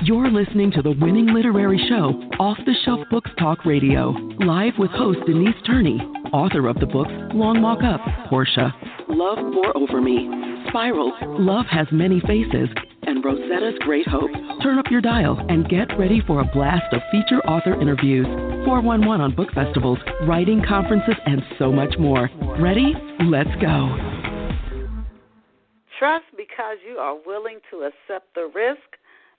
You're listening to the winning literary show, Off the Shelf Books Talk Radio, live with host Denise Turney, author of the books Long Walk Up, Portia, Love Pour Over Me, Spiral, Love Has Many Faces, and Rosetta's Great Hope. Turn up your dial and get ready for a blast of feature author interviews, 411 on book festivals, writing conferences, and so much more. Ready? Let's go. Trust because you are willing to accept the risk,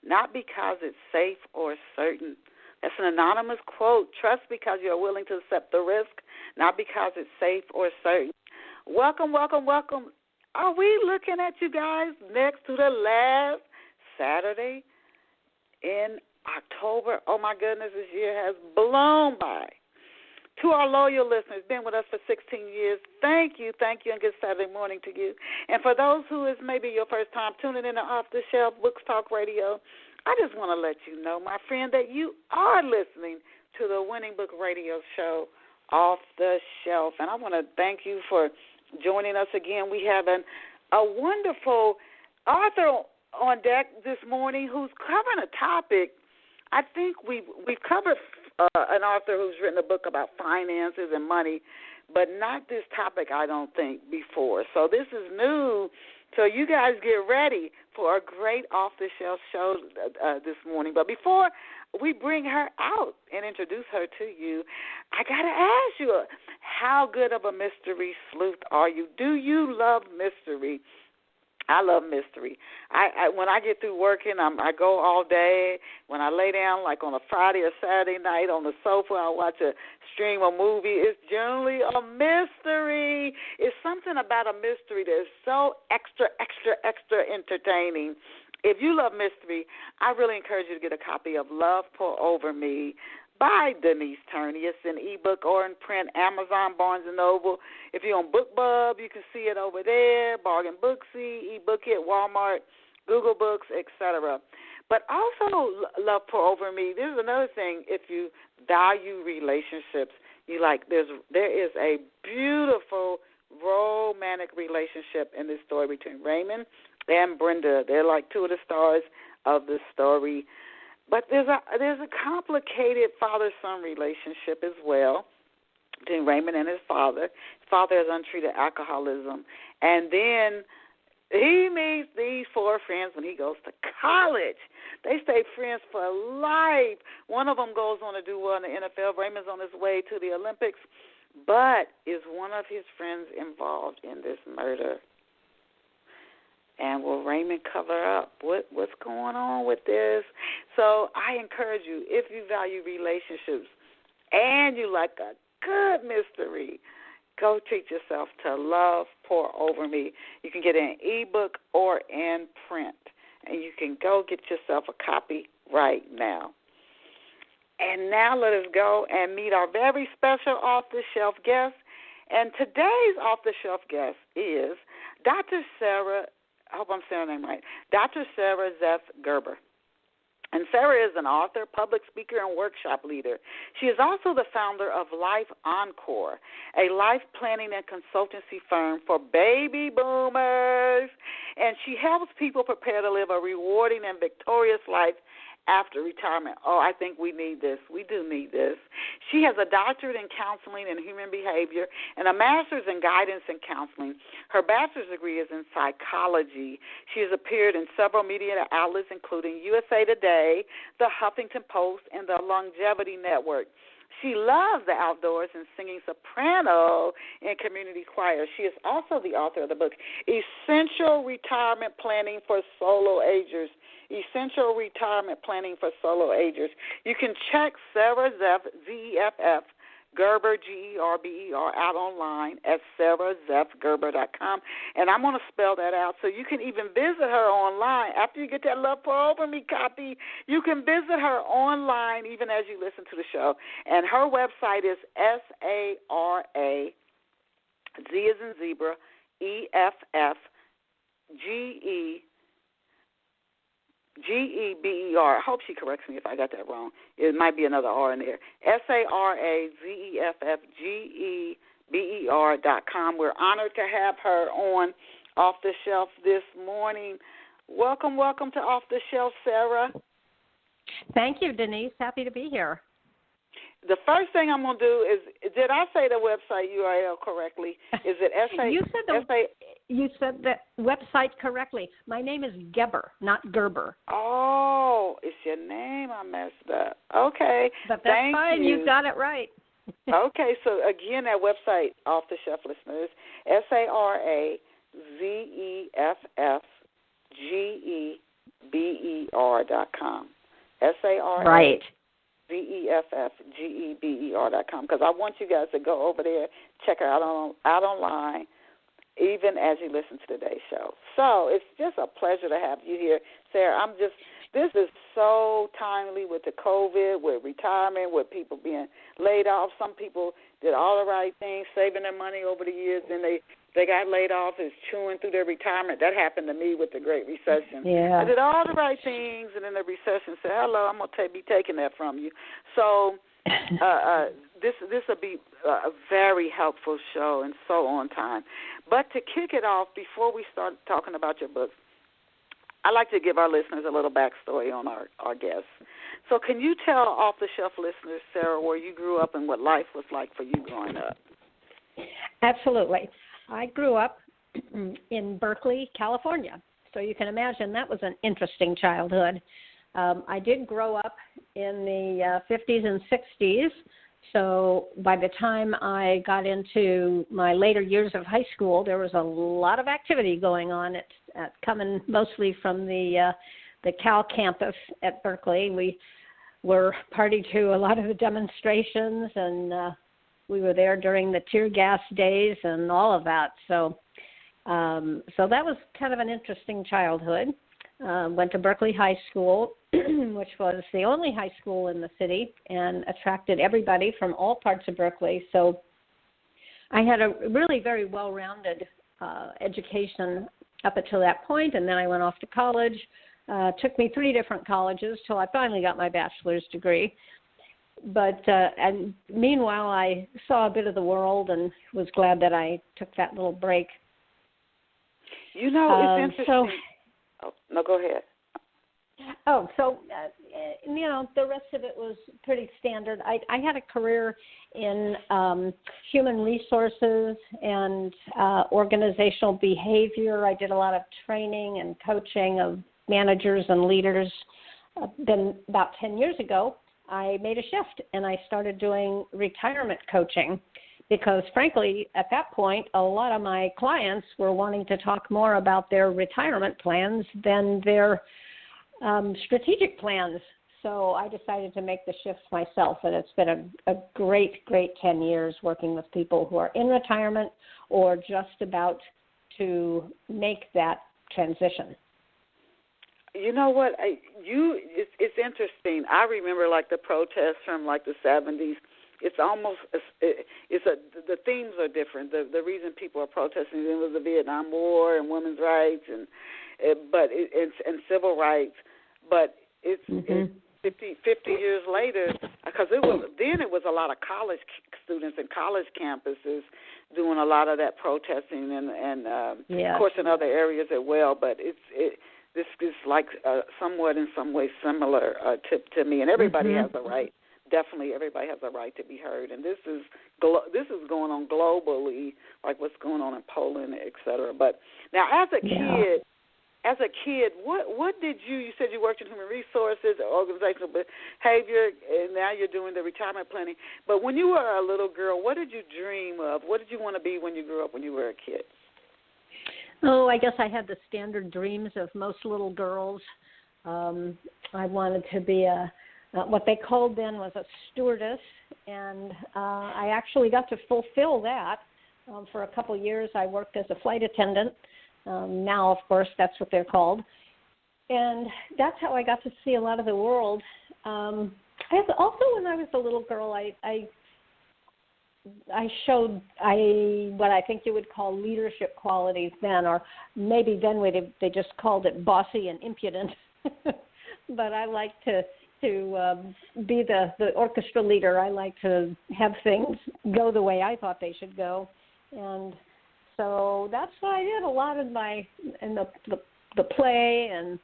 not because it's safe or certain. That's an anonymous quote. Trust because you're willing to accept the risk, not because it's safe or certain. Welcome, welcome, welcome. Are we looking at you guys next to the last Saturday in October? Oh, my goodness, this year has blown by. To our loyal listeners, been with us for 16 years, thank you, and good Saturday morning to you. And for those who is maybe your first time tuning in to Off the Shelf Books Talk Radio, I just want to let you know, my friend, that you are listening to the winning book radio show, Off the Shelf. And I want to thank you for joining us again. We have a wonderful author on deck this morning who's covering a topic. I think we've covered an author who's written a book about finances and money, but not this topic, I don't think, before. So this is new. So you guys get ready for a great off-the-shelf show this morning. But before we bring her out and introduce her to you, I got to ask you, how good of a mystery sleuth are you? Do you love mystery? I love mystery. I when I get through working, I go all day. When I lay down, like on a Friday or Saturday night on the sofa, I watch a stream a movie. It's generally a mystery. It's something about a mystery that's so extra entertaining. If you love mystery, I really encourage you to get a copy of Love Pour Over Me by Denise Turney. It's in ebook or in print, Amazon, Barnes & Noble. If you're on BookBub, you can see it over there, Bargain Booksy, eBook It, Walmart, Google Books, etc. But also Love Pour Over Me. There's another thing. If you value relationships, there is a beautiful romantic relationship in this story between Raymond and Brenda. They're like two of the stars of the story. But there's a complicated father-son relationship as well between Raymond and his father. His father has untreated alcoholism. And then he meets these four friends when he goes to college. They stay friends for life. One of them goes on to do well in the NFL. Raymond's on his way to the Olympics. But is one of his friends involved in this murder? And will Raymond cover up what's going on with this? So I encourage you, if you value relationships and you like a good mystery, go treat yourself to Love Pour Over Me. You can get it in ebook or in print. And you can go get yourself a copy right now. And now let us go and meet our very special off-the-shelf guest. And today's off-the-shelf guest is Dr. Sara, I hope I'm saying her name right, Dr. Sara Zeff Gerber. And Sara is an author, public speaker, and workshop leader. She is also the founder of LifeEncore, a life planning and consultancy firm for baby boomers. And she helps people prepare to live a rewarding and victorious life after retirement. Oh, I think we need this. We do need this. She has a doctorate in counseling and human behavior and a master's in guidance and counseling. Her bachelor's degree is in psychology. She has appeared in several media outlets, including USA Today, the Huffington Post, and the Longevity Network. She loves the outdoors and singing soprano in community choir. She is also the author of the book, Essential Retirement Planning for Solo Agers. Essential Retirement Planning for Solo Agers. You can check Sara Zeff, Z-E-F-F, Gerber, G-E-R-B-E-R, out online at sarazeffgerber.com. And I'm going to spell that out so you can even visit her online. After you get that Love Pour Over Me copy, you can visit her online even as you listen to the show. And her website is S-A-R-A, Z as in zebra, E-F-F, G-E-B-E-R. I hope she corrects me if I got that wrong. It might be another R in there. SARAZEFFGEBER.com. We're honored to have her on Off the Shelf this morning. Welcome to Off the Shelf, Sara. Thank you, Denise. Happy to be here. The first thing I'm going to do is, did I say the website URL correctly? Is it You said the website correctly. My name is Gerber, not Gerber. Oh, it's your name I messed up. Okay. But that's Thank fine. you. You got it right. Okay, so again, that website, Off the Shelf listeners, SaraZeffGeber.com. SaraZeffGeber.com, because I want you guys to go over there, check her out online, even as you listen to today's show. So it's just a pleasure to have you here, Sara. This is so timely with the COVID, with retirement, with people being laid off. Some people did all the right things, saving their money over the years, then they got laid off, is chewing through their retirement. That happened to me with the Great Recession. Yeah. I did all the right things, and then the recession said, hello, I'm going to be taking that from you. So this will be a very helpful show and so on time. But to kick it off, before we start talking about your book, I'd like to give our listeners a little backstory on our guests. So can you tell off-the-shelf listeners, Sara, where you grew up and what life was like for you growing up? Absolutely. I grew up in Berkeley, California. So you can imagine that was an interesting childhood. I did grow up in the 50s and 60s. So by the time I got into my later years of high school, there was a lot of activity going on. It's coming mostly from the Cal campus at Berkeley. We were party to a lot of the demonstrations, and we were there during the tear gas days and all of that. So that was kind of an interesting childhood. Went to Berkeley High School, which was the only high school in the city and attracted everybody from all parts of Berkeley. So I had a really very well-rounded education up until that point, and then I went off to college. Took me 3 different colleges till I finally got my bachelor's degree. But and meanwhile, I saw a bit of the world and was glad that I took that little break. You know, it's interesting. No, go ahead. The rest of it was pretty standard. I had a career in human resources and organizational behavior. I did a lot of training and coaching of managers and leaders. Then about 10 years ago, I made a shift and I started doing retirement coaching because, frankly, at that point, a lot of my clients were wanting to talk more about their retirement plans than their strategic plans. So I decided to make the shift myself, and it's been a great 10 years working with people who are in retirement or just about to make that transition. You know what? It's interesting. I remember like the protests from like the 70s. It's almost the themes are different. The reason people are protesting was the Vietnam War and women's rights and civil rights. But it's 50 years later, because it was a lot of college students and college campuses doing a lot of that protesting and of course in other areas as well. But this is like somewhat in some way similar to me, and everybody has a right. Definitely, everybody has a right to be heard, and this is going on globally, like what's going on in Poland, et cetera. But now, as a kid, what did you said you worked in human resources, organizational behavior, and now you're doing the retirement planning. But when you were a little girl, what did you dream of? What did you want to be when you grew up, when you were a kid? Oh, I guess I had the standard dreams of most little girls. I wanted to be what they called then was a stewardess, and I actually got to fulfill that. For a couple of years, I worked as a flight attendant. Now, of course, that's what they're called. And that's how I got to see a lot of the world. Also, when I was a little girl, I showed what I think you would call leadership qualities then, or maybe then they just called it bossy and impudent. But I like to be the orchestra leader. I like to have things go the way I thought they should go, and so that's what I did a lot in the play and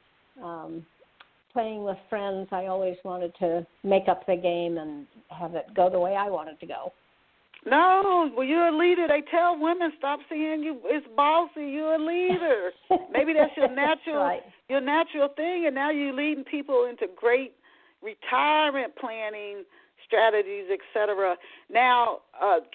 playing with friends, I always wanted to make up the game and have it go the way I wanted to go. No, well, you're a leader. They tell women, stop saying you it's bossy. You're a leader. Maybe that's your natural right. your natural thing, and now you're leading people into great retirement planning strategies, etc. Now,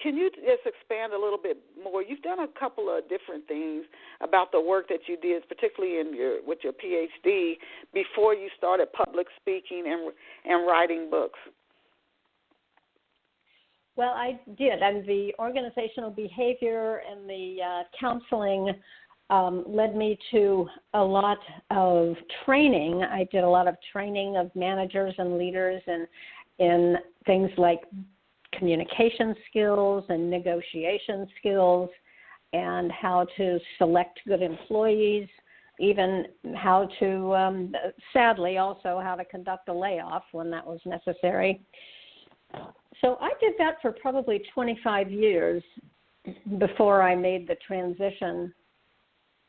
can you just expand a little bit more? You've done a couple of different things about the work that you did, particularly with your PhD, before you started public speaking and writing books. Well, I did, and the organizational behavior and the counseling led me to a lot of training. I did a lot of training of managers and leaders in things like communication skills and negotiation skills and how to select good employees, even how to, sadly, also how to conduct a layoff when that was necessary. So I did that for probably 25 years before I made the transition.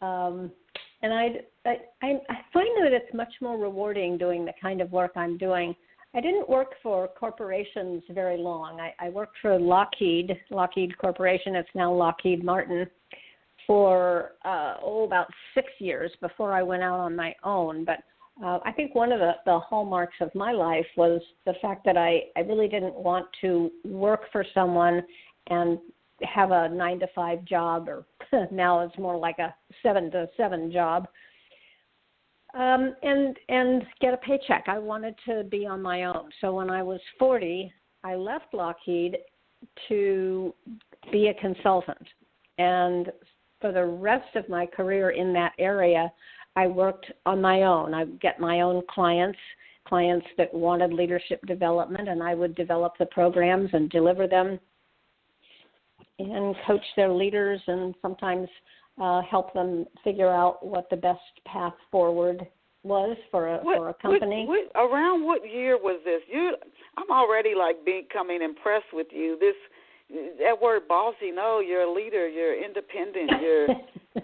And I find that it's much more rewarding doing the kind of work I'm doing. I didn't work for corporations very long. I worked for Lockheed Corporation. It's now Lockheed Martin for, about 6 years before I went out on my own. But I think one of the hallmarks of my life was the fact that I really didn't want to work for someone and have a 9-to-5 job, or now it's more like a 7-to-7 job, and get a paycheck. I wanted to be on my own. So when I was 40, I left Lockheed to be a consultant. And for the rest of my career in that area, I worked on my own. I would get my own clients that wanted leadership development, and I would develop the programs and deliver them and coach their leaders and sometimes help them figure out what the best path forward was for a company. Around what year was this? I'm already becoming impressed with you. That word bossy. No, you're a leader. You're independent.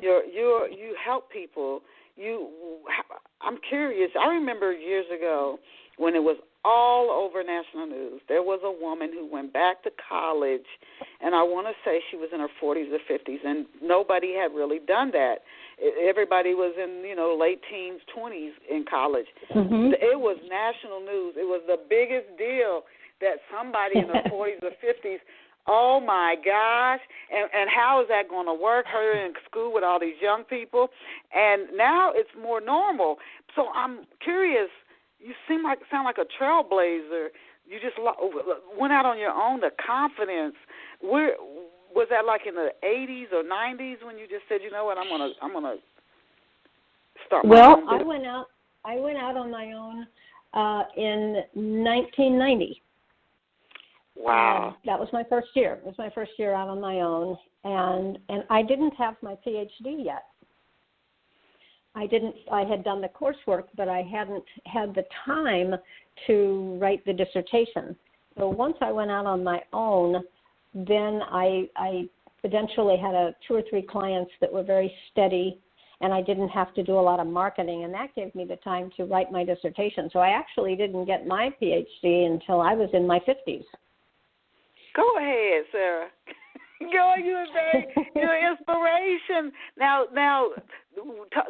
You help people. I'm curious. I remember years ago when it was all over national news. There was a woman who went back to college, and I want to say she was in her 40s or 50s, and nobody had really done that. Everybody was in, late teens, 20s in college. Mm-hmm. It was national news. It was the biggest deal that somebody in their 40s or 50s, oh, my gosh, and how is that going to work? Her in school with all these young people. And now it's more normal. So I'm curious, you sound like a trailblazer. You just went out on your own, the confidence. Was that like in the 80s or 90s when you just said, you know what, I'm gonna start my own business? I went out on my own in 1990. Wow. That was my first year. It was my first year out on my own, and I didn't have my PhD yet. I had done the coursework, but I hadn't had the time to write the dissertation. So once I went out on my own, then I eventually had 2 or 3 clients that were very steady, and I didn't have to do a lot of marketing, and that gave me the time to write my dissertation. So I actually didn't get my PhD until I was in my 50s. Go ahead, Sara. You're an inspiration. Now,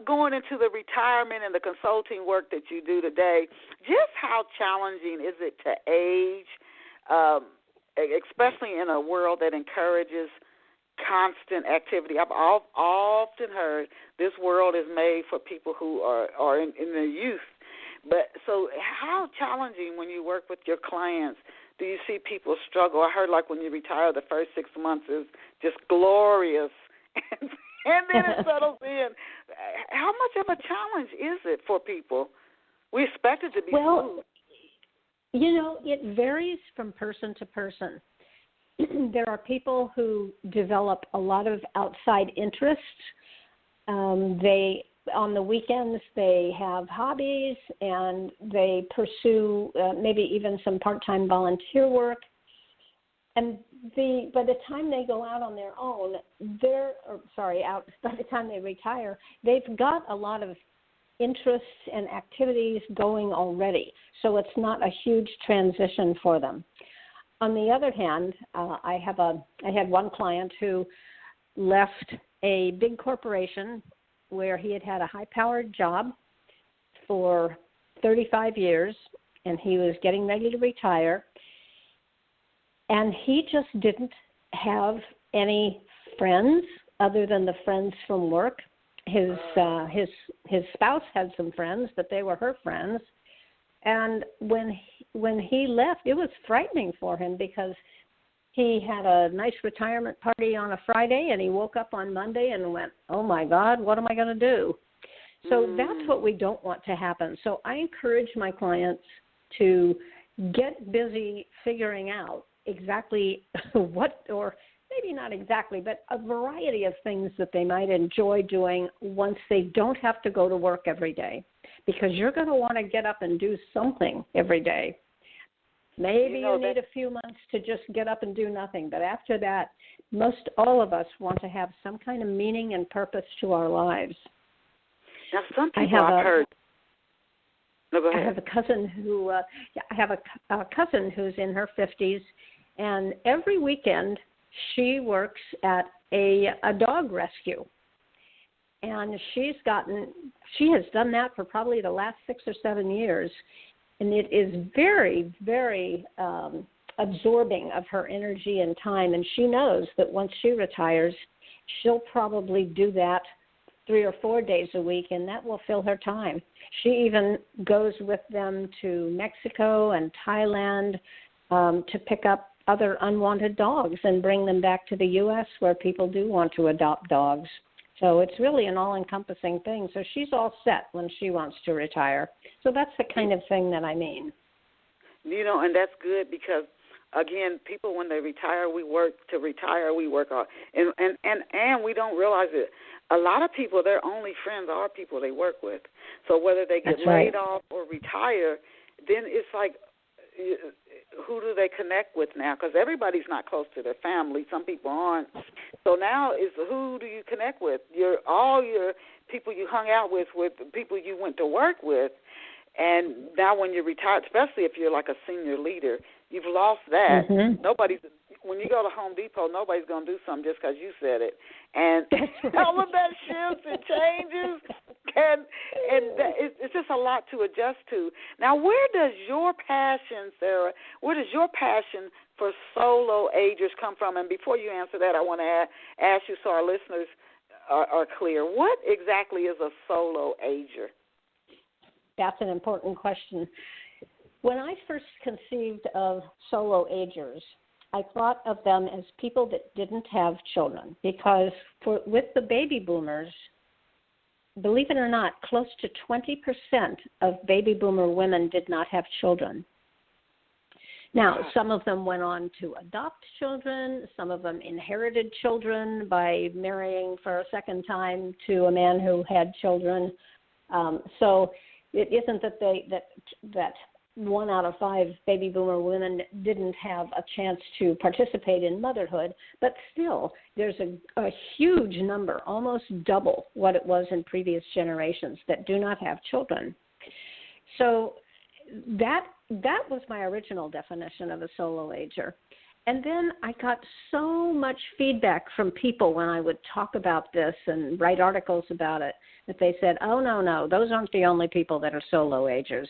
going into the retirement and the consulting work that you do today, just how challenging is it to age, especially in a world that encourages constant activity? I've often heard this world is made for people who are in their youth. But so how challenging when you work with your clients? Do you see people struggle? I heard when you retire, the first 6 months is just glorious, and then it settles in. How much of a challenge is it for people? We expect it to be smooth. It varies from person to person. There are people who develop a lot of outside interests. On the weekends, they have hobbies, and they pursue maybe even some part-time volunteer work. And by the time they go out on their own, by the time they retire, they've got a lot of interests and activities going already, so it's not a huge transition for them. On the other hand, I had one client who left a big corporation where he had a high-powered job for 35 years, and he was getting ready to retire, and he just didn't have any friends other than the friends from work. His spouse had some friends, but they were her friends. And when he left, it was frightening for him because he had a nice retirement party on a Friday, and he woke up on Monday and went, oh, my God, what am I going to do? So that's what we don't want to happen. So I encourage my clients to get busy figuring out exactly what, or maybe not exactly, but a variety of things that they might enjoy doing once they don't have to go to work every day, because you're going to want to get up and do something every day. Maybe you need a few months to just get up and do nothing, but after that, most all of us want to have some kind of meaning and purpose to our lives. Now, some people I've heard. No, go ahead. I have a cousin who's in her 50s, and every weekend she works at a dog rescue. And she has done that for probably the last 6 or 7 years. And it is very, very absorbing of her energy and time. And she knows that once she retires, she'll probably do that 3 or 4 days a week, and that will fill her time. She even goes with them to Mexico and Thailand to pick up other unwanted dogs and bring them back to the U.S. where people do want to adopt dogs. So it's really an all-encompassing thing. So she's all set when she wants to retire. So that's the kind of thing that I mean. You know, and that's good because, again, people, when they retire, we work to retire, we work hard. And we don't realize it. A lot of people, their only friends are people they work with. So whether they get laid off or retire, then it's like, who do they connect with now? Because everybody's not close to their family. Some people aren't. So now is who do you connect with? All your people you hung out with people you went to work with. And now when you're retired, especially if you're like a senior leader, you've lost that. Mm-hmm. When you go to Home Depot, nobody's going to do something just because you said it. And all of that shifts and changes. And it's just a lot to adjust to. Now, where does your passion, Sara, for solo agers come from? And before you answer that, I want to ask you so our listeners are clear. What exactly is a solo ager? That's an important question. When I first conceived of solo agers, I thought of them as people that didn't have children because with the baby boomers, believe it or not, close to 20% of baby boomer women did not have children. Now, some of them went on to adopt children. Some of them inherited children by marrying for a second time to a man who had children. So it isn't that 1 out of 5 baby boomer women didn't have a chance to participate in motherhood, but still there's a huge number, almost double what it was in previous generations, that do not have children. So that was my original definition of a solo ager. And then I got so much feedback from people when I would talk about this and write articles about it that they said, oh, no, those aren't the only people that are solo agers.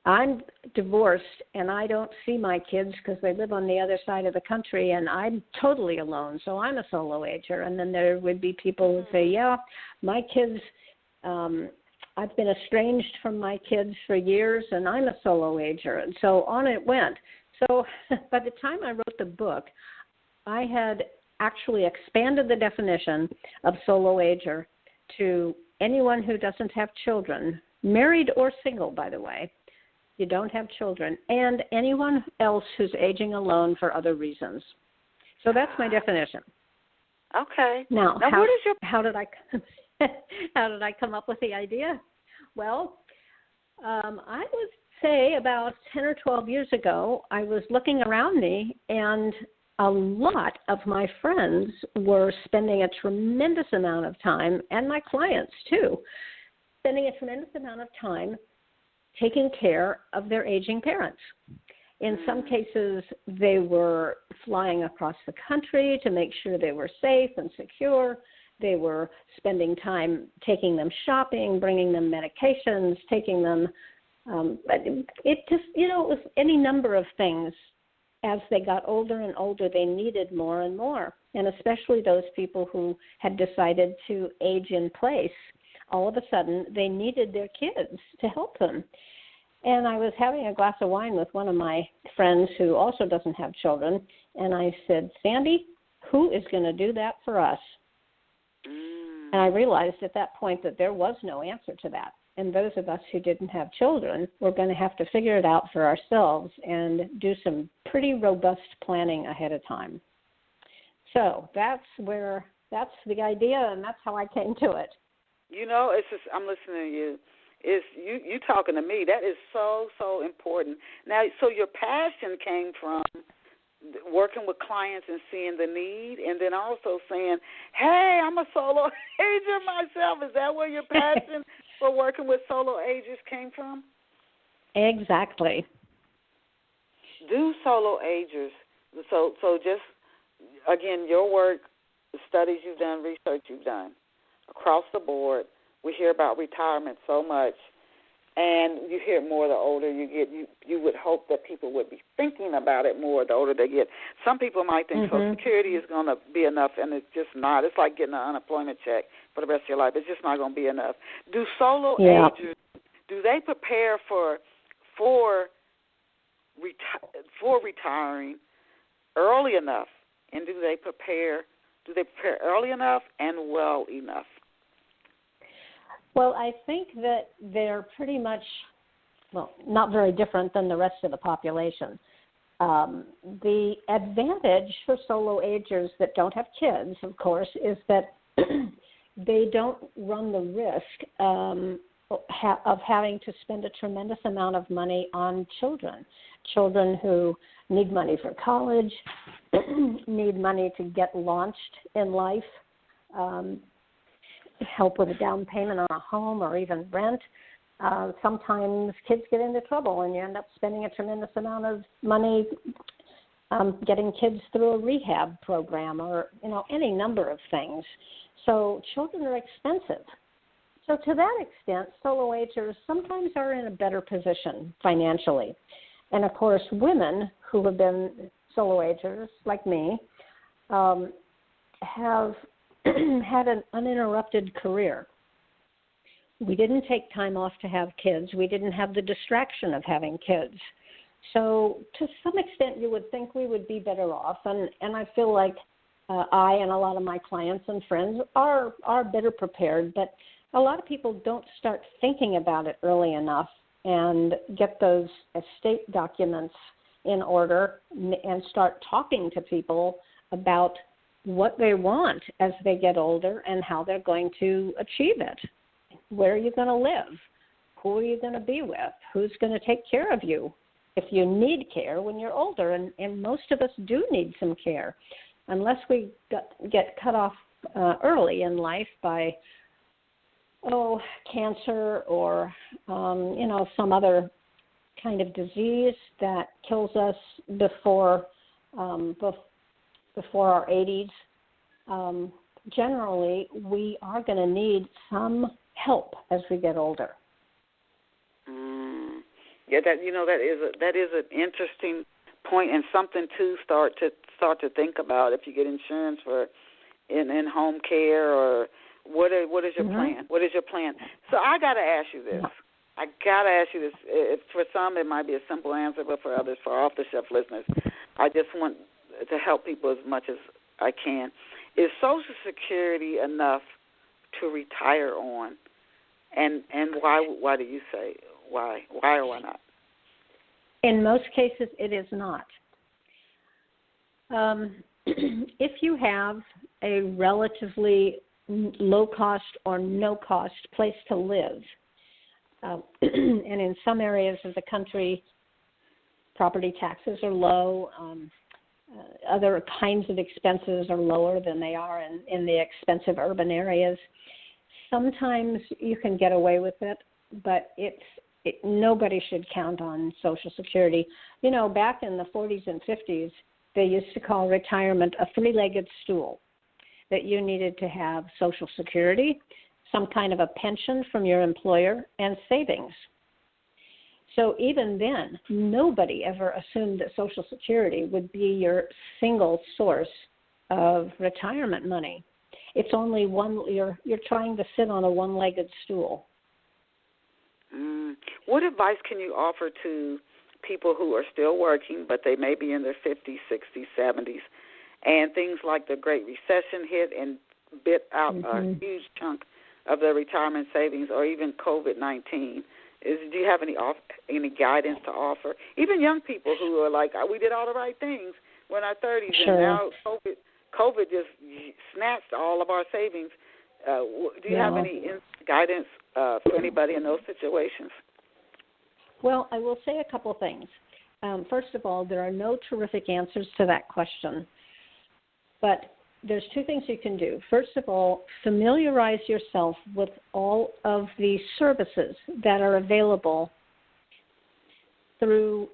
I'm divorced, and I don't see my kids because they live on the other side of the country, and I'm totally alone, so I'm a solo ager. And then there would be people who would say, yeah, my kids, I've been estranged from my kids for years, and I'm a solo ager. And so on it went. So by the time I wrote the book, I had actually expanded the definition of solo ager to anyone who doesn't have children, married or single, by the way. You don't have children, and anyone else who's aging alone for other reasons. So that's my definition. Okay. Now how did I come up with the idea? Well, I would say about 10 or 12 years ago, I was looking around me, and a lot of my friends were spending a tremendous amount of time, and my clients too, spending a tremendous amount of time taking care of their aging parents. In some cases, they were flying across the country to make sure they were safe and secure. They were spending time taking them shopping, bringing them medications, taking them, it just, it was any number of things. As they got older and older, they needed more and more. And especially those people who had decided to age in place, all of a sudden they needed their kids to help them. And I was having a glass of wine with one of my friends who also doesn't have children, and I said, Sandy, who is going to do that for us? And I realized at that point that there was no answer to that. And those of us who didn't have children were going to have to figure it out for ourselves and do some pretty robust planning ahead of time. So that's the idea, and that's how I came to it. It's just, I'm listening to you. It's you talking to me. That is so, so important. Now, so your passion came from working with clients and seeing the need, and then also saying, hey, I'm a solo ager myself. Is that where your passion for working with solo agers came from? Exactly. Do solo agers, so just, again, your work, the studies you've done, research you've done, across the board, we hear about retirement so much, and you hear it more the older you get. You would hope that people would be thinking about it more the older they get. Some people might think Social Security is going to be enough, and it's just not. It's like getting an unemployment check for the rest of your life. It's just not going to be enough. Do solo agers, do they prepare for retiring early enough, and do they prepare early enough and well enough? Well, I think that they're pretty much, not very different than the rest of the population. The advantage for solo agers that don't have kids, of course, is that they don't run the risk of having to spend a tremendous amount of money on children who need money for college, need money to get launched in life, help with a down payment on a home or even rent. Sometimes kids get into trouble and you end up spending a tremendous amount of money getting kids through a rehab program or, any number of things. So children are expensive. So to that extent, solo agers sometimes are in a better position financially. And, of course, women who have been solo agers, like me, have had an uninterrupted career. We didn't take time off to have kids. We didn't have the distraction of having kids. So to some extent, you would think we would be better off. And I feel like I and a lot of my clients and friends are better prepared. But a lot of people don't start thinking about it early enough and get those estate documents in order and start talking to people about what they want as they get older and how they're going to achieve it. Where are you going to live? Who are you going to be with? Who's going to take care of you if you need care when you're older? And most of us do need some care. Unless we get cut off early in life by, cancer or, some other kind of disease that kills us before our 80s, generally we are going to need some help as we get older. Yeah, that is an interesting point and something to start to think about if you get insurance for in-home care or what is your plan? What is your plan? So I got to ask you this. For some, it might be a simple answer, but for others, for off-the-shelf listeners, I just want to help people as much as I can. Is Social Security enough to retire on? And why do you say why? Why or why not? In most cases, it is not. If you have a relatively low-cost or no-cost place to live, and in some areas of the country, property taxes are low, other kinds of expenses are lower than they are in the expensive urban areas, sometimes you can get away with it, but nobody should count on Social Security. You know, back in the 40s and 50s, they used to call retirement a three-legged stool, that you needed to have Social Security, some kind of a pension from your employer, and savings. So even then, nobody ever assumed that Social Security would be your single source of retirement money. It's only one. You're trying to sit on a one-legged stool. What advice can you offer to people who are still working, but they may be in their 50s, 60s, 70s, and things like the Great Recession hit and bit out a huge chunk of their retirement savings, or even COVID-19? Do you have any guidance to offer? Even young people who are like, we did all the right things. We're in our 30s, and now COVID just snatched all of our savings. Do you have any guidance for anybody in those situations? Well, I will say a couple things. First of all, there are no terrific answers to that question. But there's two things you can do. First of all, familiarize yourself with all of the services that are available through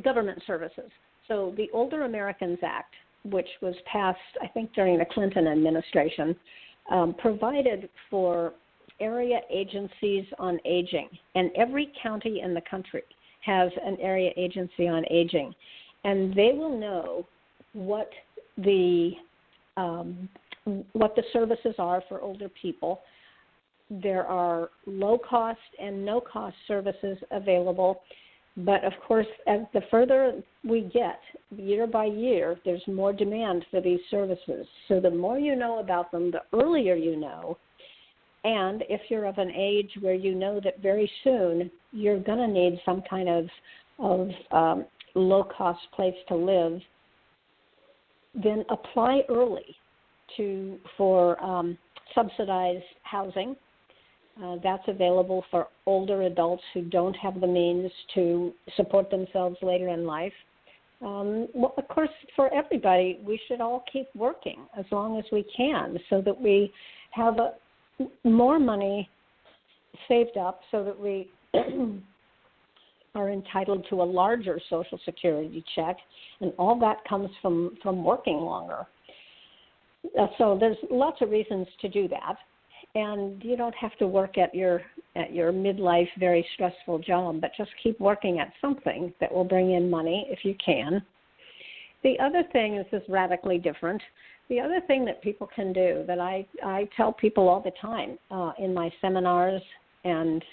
government services. So the Older Americans Act, which was passed, I think, during the Clinton administration, provided for area agencies on aging. And every county in the country has an area agency on aging. And they will know what the services are for older people. There are low-cost and no-cost services available. But, of course, as the further we get, year by year, there's more demand for these services. So the more you know about them, the earlier you know. And if you're of an age where you know that very soon you're going to need some kind of low-cost place to live, then apply early for subsidized housing. That's available for older adults who don't have the means to support themselves later in life. Well, of course, for everybody, we should all keep working as long as we can so that we have more money saved up so that we are entitled to a larger Social Security check, and all that comes from working longer. So there's lots of reasons to do that, and you don't have to work at your midlife, very stressful job, but just keep working at something that will bring in money if you can. The other thing, this is radically different. The other thing that people can do that I tell people all the time in my seminars, and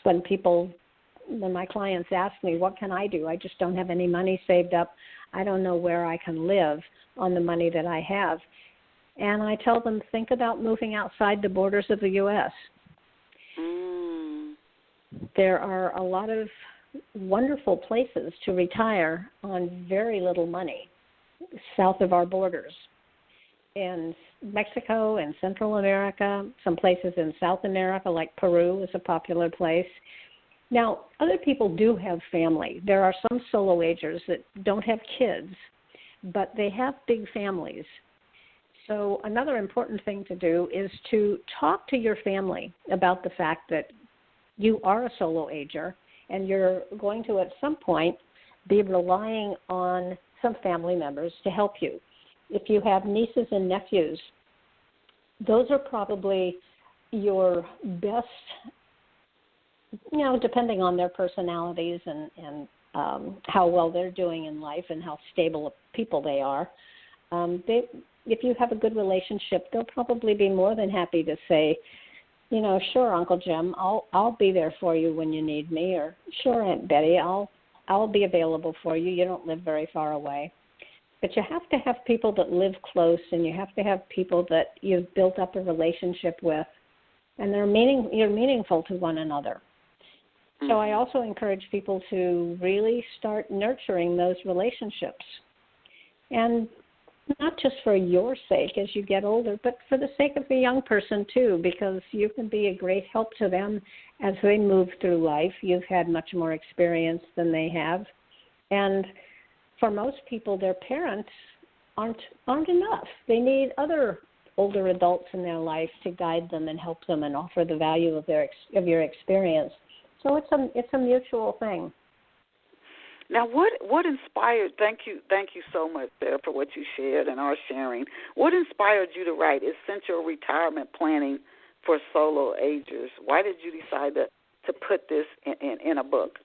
when my clients ask me, what can I do? I just don't have any money saved up. I don't know where I can live on the money that I have. And I tell them, think about moving outside the borders of the U.S. There are a lot of wonderful places to retire on very little money south of our borders. In Mexico and Central America, some places in South America, like Peru is a popular place. Now, other people do have family. There are some solo agers that don't have kids, but they have big families. So another important thing to do is to talk to your family about the fact that you are a solo ager and you're going to at some point be relying on some family members to help you. If you have nieces and nephews, those are probably your best, depending on their personalities and how well they're doing in life and how stable people they are. If you have a good relationship, they'll probably be more than happy to say, sure, Uncle Jim, I'll be there for you when you need me, or sure, Aunt Betty, I'll be available for you. You don't live very far away. But you have to have people that live close, and you have to have people that you've built up a relationship with, and you're meaningful to one another. So I also encourage people to really start nurturing those relationships. And not just for your sake as you get older, but for the sake of the young person too, because you can be a great help to them as they move through life. You've had much more experience than they have. And for most people, their parents aren't enough. They need other older adults in their life to guide them and help them and offer the value of your experience. So it's a mutual thing. Now, what inspired? Thank you so much, Sarah, for what you shared and are sharing. What inspired you to write Essential Retirement Planning for Solo Agers? Why did you decide to put this in a book?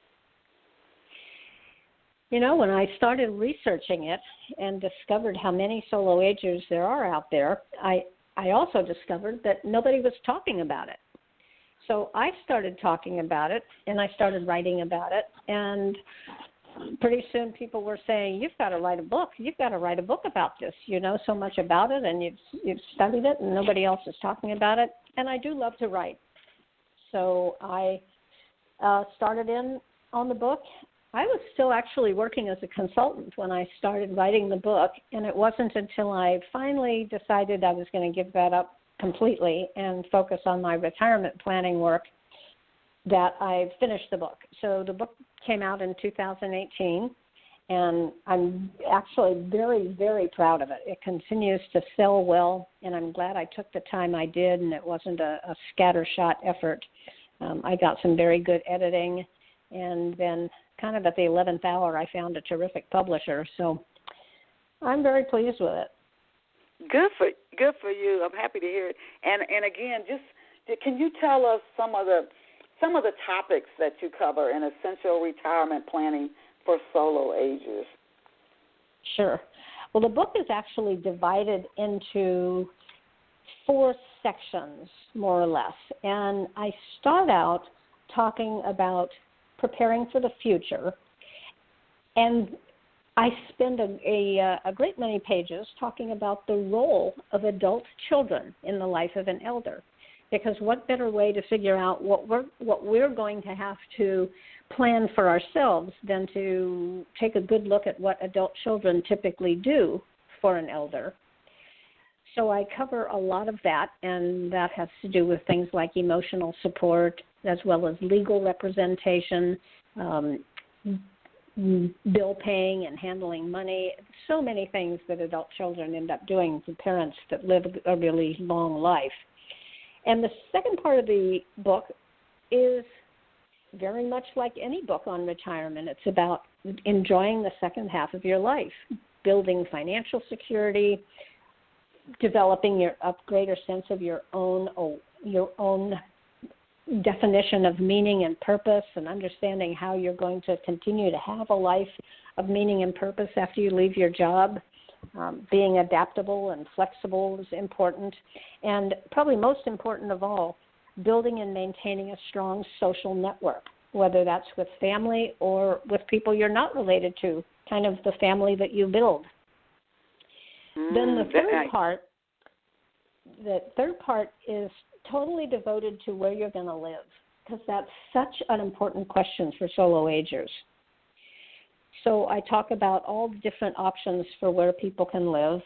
You know, when I started researching it and discovered how many solo agers there are out there, I also discovered that nobody was talking about it. So I started talking about it, and I started writing about it, and pretty soon people were saying, you've got to write a book. You've got to write a book about this. You know so much about it, and you've studied it, and nobody else is talking about it. And I do love to write. So I started in on the book. I was still actually working as a consultant when I started writing the book, and it wasn't until I finally decided I was going to give that up completely and focus on my retirement planning work that I finished the book. So the book came out in 2018, and I'm actually very, very proud of it. It continues to sell well, and I'm glad I took the time I did, and it wasn't a scattershot effort. I got some very good editing, and then kind of at the 11th hour, I found a terrific publisher. So I'm very pleased with it. Good for you. I'm happy to hear it. And again, just can you tell us some of the topics that you cover in Essential Retirement Planning for Solo Agers? Sure. Well, the book is actually divided into 4 sections, more or less. And I start out talking about preparing for the future, and I spend a great many pages talking about the role of adult children in the life of an elder, because what better way to figure out what we're going to have to plan for ourselves than to take a good look at what adult children typically do for an elder. So I cover a lot of that, and that has to do with things like emotional support as well as legal representation, bill paying and handling money, so many things that adult children end up doing to parents that live a really long life. And the second part of the book is very much like any book on retirement. It's about enjoying the second half of your life, building financial security, developing a greater sense of your own definition of meaning and purpose, and understanding how you're going to continue to have a life of meaning and purpose after you leave your job. Being adaptable and flexible is important. And probably most important of all, building and maintaining a strong social network, whether that's with family or with people you're not related to, kind of the family that you build. Then the third part is totally devoted to where you're going to live, because that's such an important question for solo agers. So I talk about all the different options for where people can live,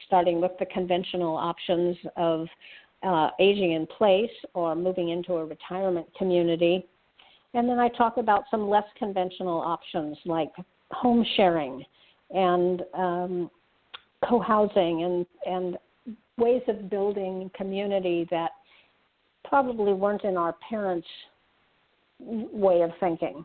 starting with the conventional options of aging in place or moving into a retirement community. And then I talk about some less conventional options like home sharing and co-housing and ways of building community that probably weren't in our parents' way of thinking.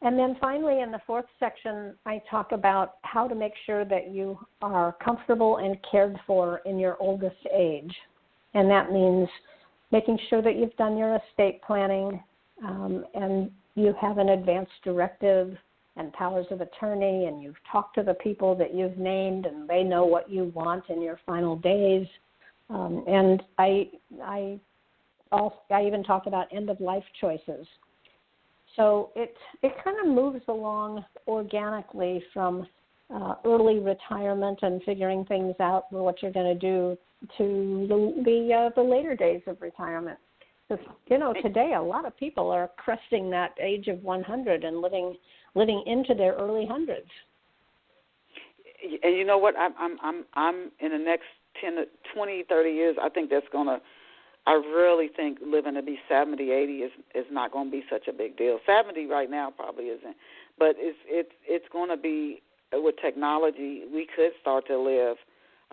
And then finally, in the 4th section, I talk about how to make sure that you are comfortable and cared for in your oldest age. And that means making sure that you've done your estate planning and you have an advance directive and powers of attorney, and you've talked to the people that you've named, and they know what you want in your final days. And I even talk about end-of-life choices. So it kind of moves along organically from early retirement and figuring things out for what you're going to do to the later days of retirement. Because, today a lot of people are cresting that age of 100 and living into their early hundreds. And you know what? I'm in the next 10 to 20, 30 years, I think I really think living to be 70, 80 is not going to be such a big deal. 70 right now probably isn't, but it's going to be, with technology, we could start to live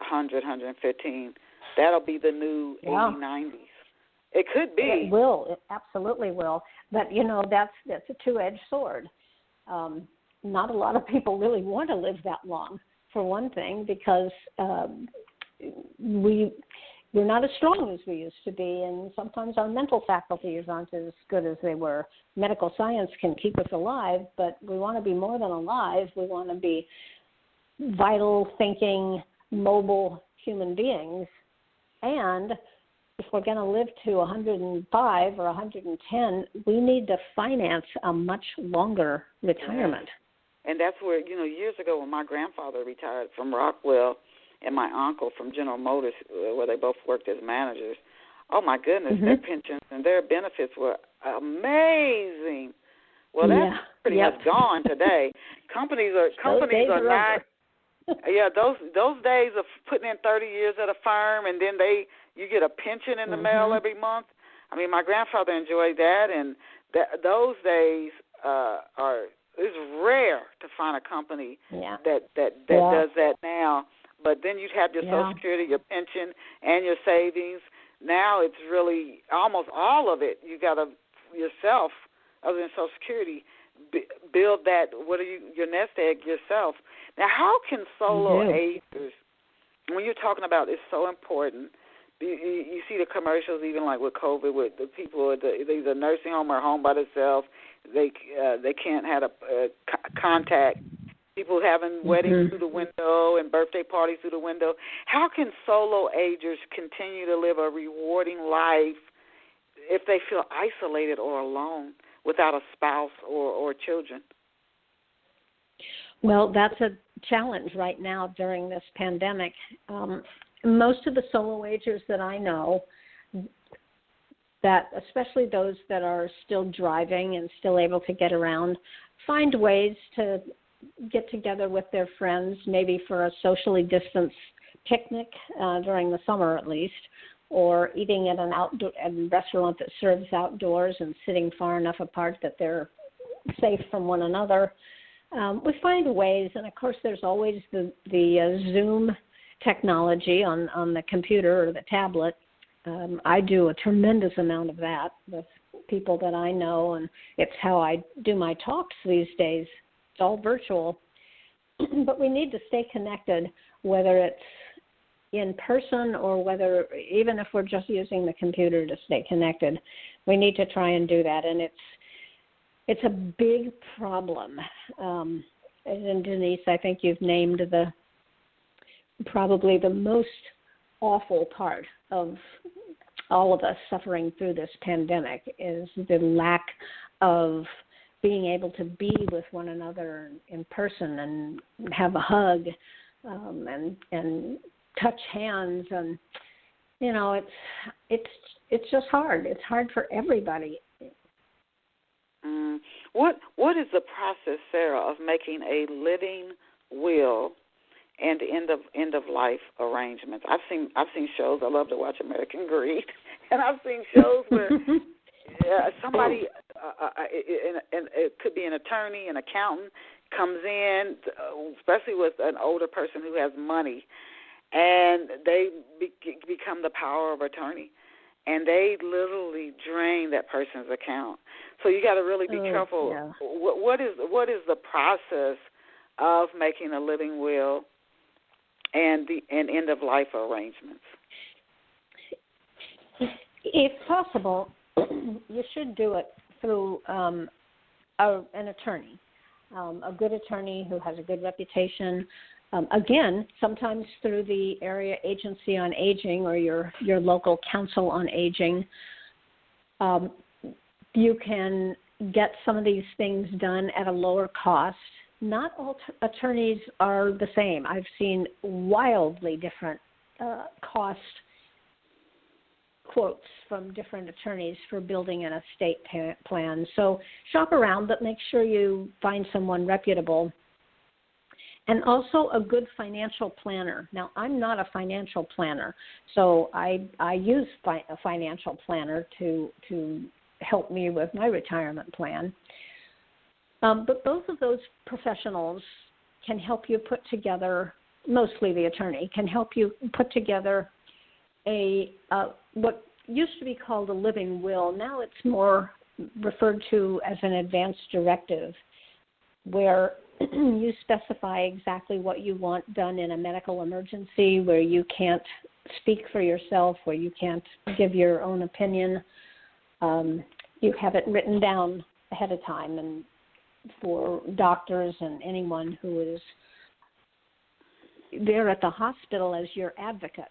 100, 115. That'll be the new 80, 90s. It could be. It will. It absolutely will. But, you know, that's a two-edged sword. Not a lot of people really want to live that long, for one thing, because we're not as strong as we used to be, and sometimes our mental faculties aren't as good as they were. Medical science can keep us alive, but we want to be more than alive. We want to be vital, thinking, mobile human beings. And if we're going to live to 105 or 110, we need to finance a much longer retirement. And that's where, you know, years ago when my grandfather retired from Rockwell and my uncle from General Motors, where they both worked as managers, oh, my goodness, their pensions and their benefits were amazing. Well, that's pretty much gone today. Companies are not. Yeah, those days of putting in 30 years at a firm and then you get a pension in the mail every month. I mean, my grandfather enjoyed that, and those days it's rare to find a company that does that now. But then you'd have your Social Security, your pension, and your savings. Now it's really almost all of it. You got to yourself, other than Social Security, build that. Your nest egg yourself. Now, how can solo agers, when you're talking about it's so important, you see the commercials even like with COVID, with the people at either nursing home or home by themselves, they can't have a contact. People having weddings through the window and birthday parties through the window. How can solo agers continue to live a rewarding life if they feel isolated or alone without a spouse or children? Well, that's a challenge right now during this pandemic. Most of the solo agers that I know, that especially those that are still driving and still able to get around, find ways to get together with their friends, maybe for a socially distanced picnic during the summer at least, or eating at a restaurant that serves outdoors and sitting far enough apart that they're safe from one another. We find ways, and of course there's always the Zoom technology on the computer or the tablet. I do a tremendous amount of that with people that I know, and it's how I do my talks these days. It's all virtual. But we need to stay connected, whether it's in person or whether, even if we're just using the computer to stay connected, we need to try and do that. And it's a big problem. And Denise, I think you've named probably the most awful part of all of us suffering through this pandemic is the lack of being able to be with one another in person and have a hug and touch hands, and you know it's just hard. It's hard for everybody. What is the process, Sara, of making a living will and end of life arrangements? I've seen shows. I love to watch American Greed, and I've seen shows where somebody, and it could be an attorney, an accountant, comes in, especially with an older person who has money, and they become the power of attorney, and they literally drain that person's account. So you got to really be careful. Yeah. What is the process of making a living will and end of life arrangements? If possible, you should do it through an attorney, a good attorney who has a good reputation. Again, sometimes through the area agency on aging or your local council on aging, you can get some of these things done at a lower cost. Not all attorneys are the same. I've seen wildly different cost quotes from different attorneys for building an estate plan. So shop around, but make sure you find someone reputable. And also a good financial planner. Now, I'm not a financial planner, so I use a financial planner to help me with my retirement plan. But both of those professionals can help you put together mostly the attorney, can help you put together a what used to be called a living will. Now it's more referred to as an advance directive, where you specify exactly what you want done in a medical emergency, where you can't speak for yourself, where you can't give your own opinion. You have it written down ahead of time, and for doctors and anyone who is there at the hospital as your advocate.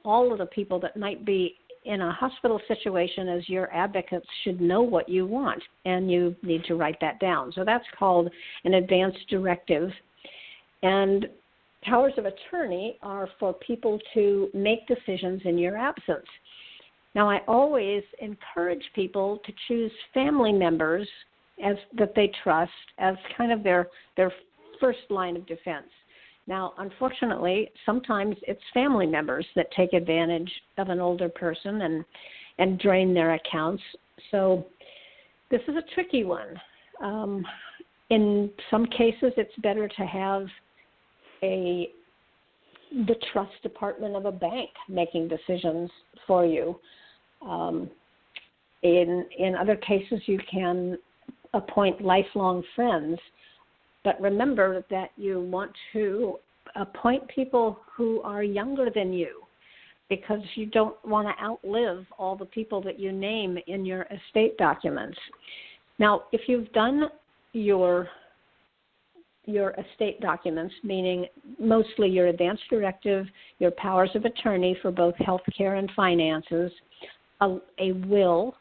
All of the people that might be in a hospital situation as your advocates should know what you want, and you need to write that down. So that's called an advance directive. And powers of attorney are for people to make decisions in your absence. Now, I always encourage people to choose family members that they trust as kind of their first line of defense. Now, unfortunately, sometimes it's family members that take advantage of an older person and drain their accounts. So this is a tricky one. In some cases, it's better to have the trust department of a bank making decisions for you. In other cases, you can appoint lifelong friends. But remember that you want to appoint people who are younger than you, because you don't want to outlive all the people that you name in your estate documents. Now, if you've done your estate documents, meaning mostly your advance directive, your powers of attorney for both health care and finances, a will,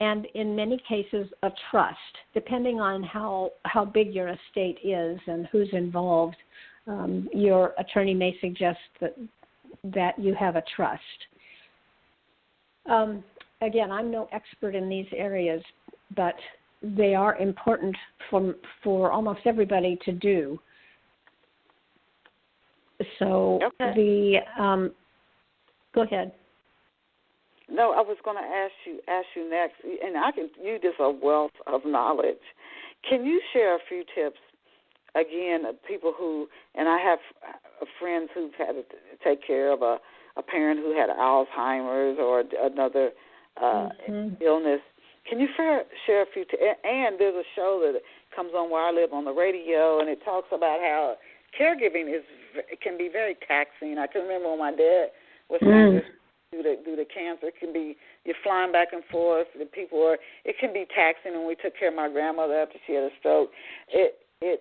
and in many cases a trust, depending on how big your estate is and who's involved, your attorney may suggest that you have a trust. Again, I'm no expert in these areas, but they are important for almost everybody to do. So okay. Go ahead. No, I was going to ask you next, and you just a wealth of knowledge. Can you share a few tips, again, of people who, and I have friends who've had to take care of a parent who had Alzheimer's or another illness. Can you share a few tips? And there's a show that comes on where I live on the radio, and it talks about how caregiving can be very taxing. I can remember when my dad was saying this. Due to cancer, it can be, you're flying back and forth. It can be taxing. When we took care of my grandmother after she had a stroke, 35%,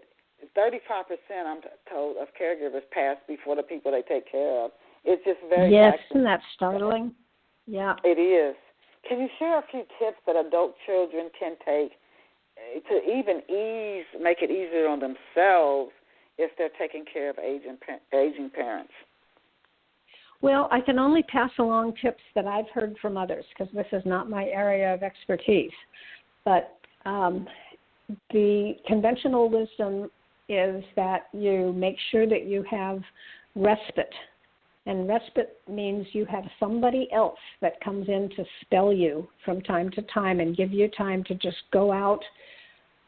I'm told, of caregivers pass before the people they take care of. It's just very taxing. Isn't that startling? Yeah. It is. Can you share a few tips that adult children can take to even make it easier on themselves if they're taking care of aging parents? Well, I can only pass along tips that I've heard from others, because this is not my area of expertise. But the conventional wisdom is that you make sure that you have respite. And respite means you have somebody else that comes in to spell you from time to time and give you time to just go out,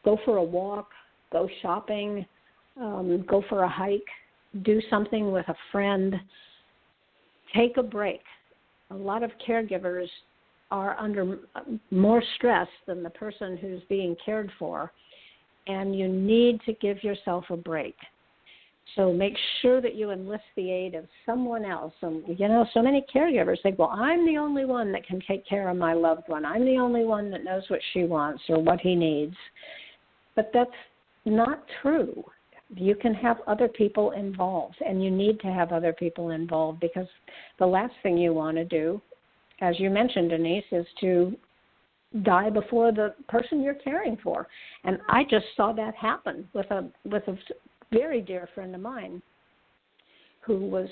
go for a walk, go shopping, go for a hike, do something with a friend. Take a break. A lot of caregivers are under more stress than the person who's being cared for, and you need to give yourself a break. So make sure that you enlist the aid of someone else. And, so many caregivers think, well, I'm the only one that can take care of my loved one. I'm the only one that knows what she wants or what he needs. But that's not true. You can have other people involved, and you need to have other people involved, because the last thing you want to do, as you mentioned, Denise, is to die before the person you're caring for. And I just saw that happen with a very dear friend of mine who was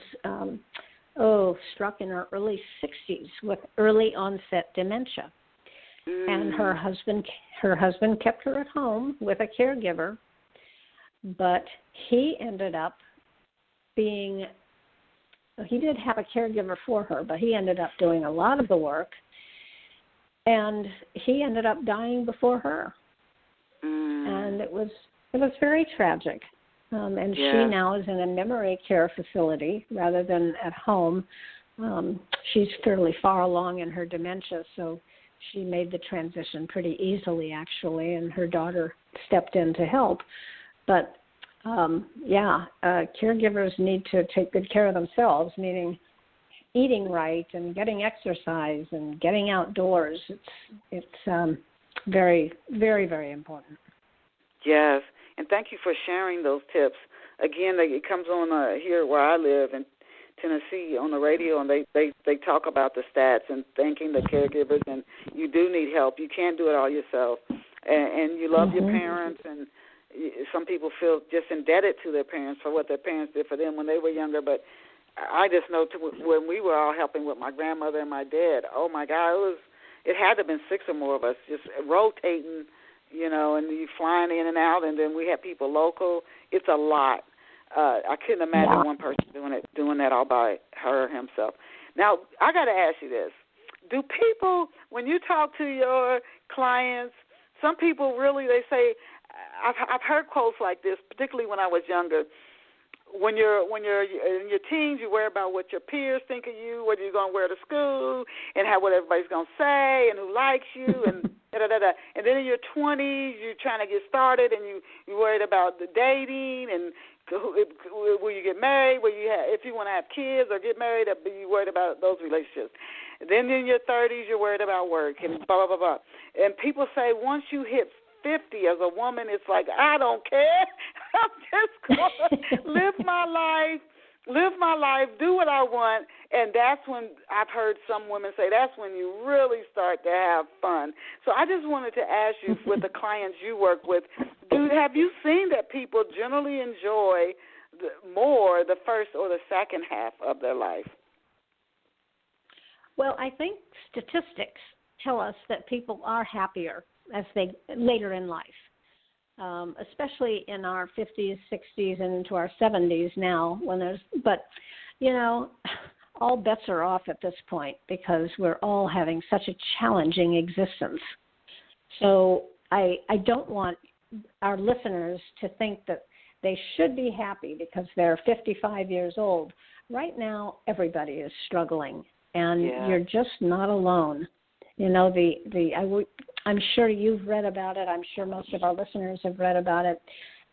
struck in her early 60s with early onset dementia. And her husband kept her at home with a caregiver. But he ended up he did have a caregiver for her, but he ended up doing a lot of the work, and he ended up dying before her. And it was very tragic. and she now is in a memory care facility rather than at home. She's fairly far along in her dementia, so she made the transition pretty easily, actually, and her daughter stepped in to help. But, caregivers need to take good care of themselves, meaning eating right and getting exercise and getting outdoors. It's very, very, very important. Yes, and thank you for sharing those tips. Again, it comes on here where I live in Tennessee on the radio, and they talk about the stats and thanking the caregivers, and you do need help. You can't do it all yourself, and you love your parents, and some people feel just indebted to their parents for what their parents did for them when they were younger, but I just know when we were all helping with my grandmother and my dad, oh, my God, it had to have been 6 or more of us just rotating, and you flying in and out, and then we had people local. It's a lot. I couldn't imagine one person doing that all by her or himself. Now, I got to ask you this. Do people, when you talk to your clients, some people really, they say, I've heard quotes like this, particularly when I was younger. When you're in your teens, you worry about what your peers think of you, what you're going to wear to school, and what everybody's going to say, and who likes you, and da-da-da-da. And then in your 20s, you're trying to get started, and you're worried about the dating, and will you get married, if you want to have kids or get married, you're worried about those relationships. And then in your 30s, you're worried about work, and blah, blah, blah, blah. And people say once you hit 50 as a woman, it's like, I don't care. I'm just going to live my life, do what I want. And that's when I've heard some women say that's when you really start to have fun. So I just wanted to ask you, with the clients you work with, have you seen that people generally enjoy more the first or the second half of their life? Well, I think statistics tell us that people are happier as they later in life, especially in our 50s, 60s, and into our 70s now. But all bets are off at this point because we're all having such a challenging existence. So I don't want our listeners to think that they should be happy because they're 55 years old. Right now, everybody is struggling, and you're just not alone. I'm sure you've read about it. I'm sure most of our listeners have read about it.